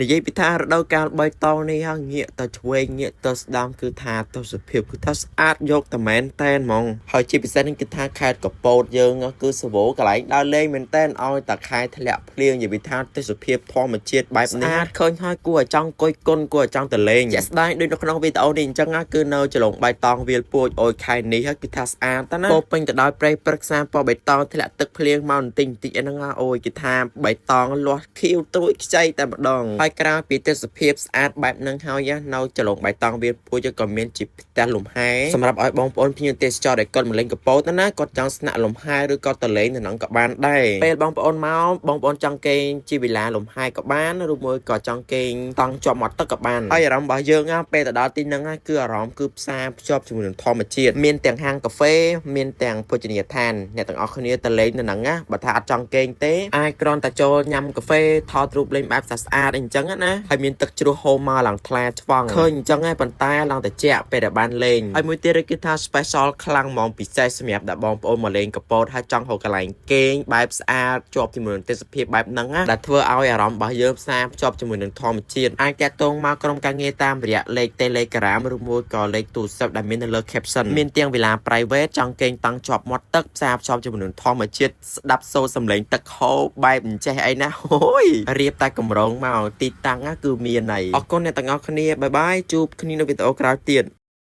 និយាយពីថារដូវកាលបៃតងនេះហ่าងាកទៅឆ្វេងងាកទៅស្ដាំគឺថាទស្សនភាពគឺថាស្អាតយកតែមែនតែនហ្មងហើយជាពិសេសនេះគឺថាខេត្តកពតយើងគឺសវោកន្លែងដើរលេងមែនតែនឲ្យតែខែធ្លាក់ភ្លៀងនិយាយពីថាទស្សនភាពធម្មជាតិបែបនេះស្អាតឃើញហើយគួរឲ្យចង់អង្គុយគុនគួរឲ្យចង់ទៅលេងជាក់ស្ដែងដូចនៅក្នុងវីដេអូនេះអញ្ចឹងគឺនៅចលងបៃតងវាលពួចអូយខែនេះហើយគឺថាស្អាតតែណាពោពេញទៅដោយព្រៃព្រឹក្សាពណ៌បៃតងធ្លាក់ទឹកភ្លៀងមកបន្តិចបន្តិចហ្នឹងអូយគឺថាបៃតងលាស់ខៀវទួយខ្ចីតែម្ដងហើយក្រៅពីទស្សនភាពស្អាតបែបហ្នឹងហើយនៅចលងបៃតងវាលពួចក៏មានជាផ្ទះលំហែសម្រាប់ឲ្យបងប្អូនភ្ញៀវទេសចរដែលគាត់មកលេងកពតណាគាត់ចង់ស្នាក់លំហែឬក៏ទៅលេងនៅហ្នឹងក៏បានដែរពេលបងប្អូនមកបងប្អូនចង់គេងជាវិឡាលំហែក៏បានឬមួយក៏ចង់គេងតង់ជាប់មាត់ទឹកក៏បានហើយអារម្មណ៍របស់យើងពេលទៅដល់ទីហ្នឹងគឺអារម្មណ៍គឺផ្សារភ្ជាប់ជាមួយនឹងធម្មជាតិមានទាំងហាងកាហ្វេមានទាំងភោជនីយដ្ឋានអ្នកទាំងអស់គ្នាទៅលេងនៅហ្នឹងបើថាអត់ចង់គេងទេអាចគ្រាន់តែចូលញ៉ាំកាហ្វេថតរូបលេងបែបស្អាតអីចឹងណាហើយមានទឹកជ្រោះហូរមកឡើងថ្លាឆ្វង់ឃើញអញ្ចឹងប៉ុន្តែឡើងតែជាក់ពេលដែលបានលេងហើយមួយទៀតគឺថា special ខ្លាំងហ្មងពិសេសសម្រាប់ដល់បងប្អូនមកលេងកពតហើយចង់ហៅកន្លែងគេងបែបស្អាតជាប់ជាមួយនឹងទេសភាពបែបហ្នឹងដែលធ្វើឲ្យអារម្មណ៍របស់យើងផ្សារភ្ជាប់ជាមួយនឹងធម្មជាតិអាចតាក់ទងមកក្រុមការងារតាមរយៈលេខ Telegram ឬមួយក៏លេខទូរស័ព្ទដែលមាននៅលើ caption មានទាំងវិឡា private ចង់គេងតង់ជាប់មាត់ទឹកផ្សារភ្ជាប់ជាមួយនឹងធម្មជាតិស្ដាប់សូរសំឡេងទឹកហូរបែបអញ្ចេះអីណាអូយរៀបតែកម្រងមកទីតាំងគឺមានហើយអរគុណអ្នកទាំងអស់គ្នាបាយបាយជួបគ្នានៅវីដេអូក្រោយទៀត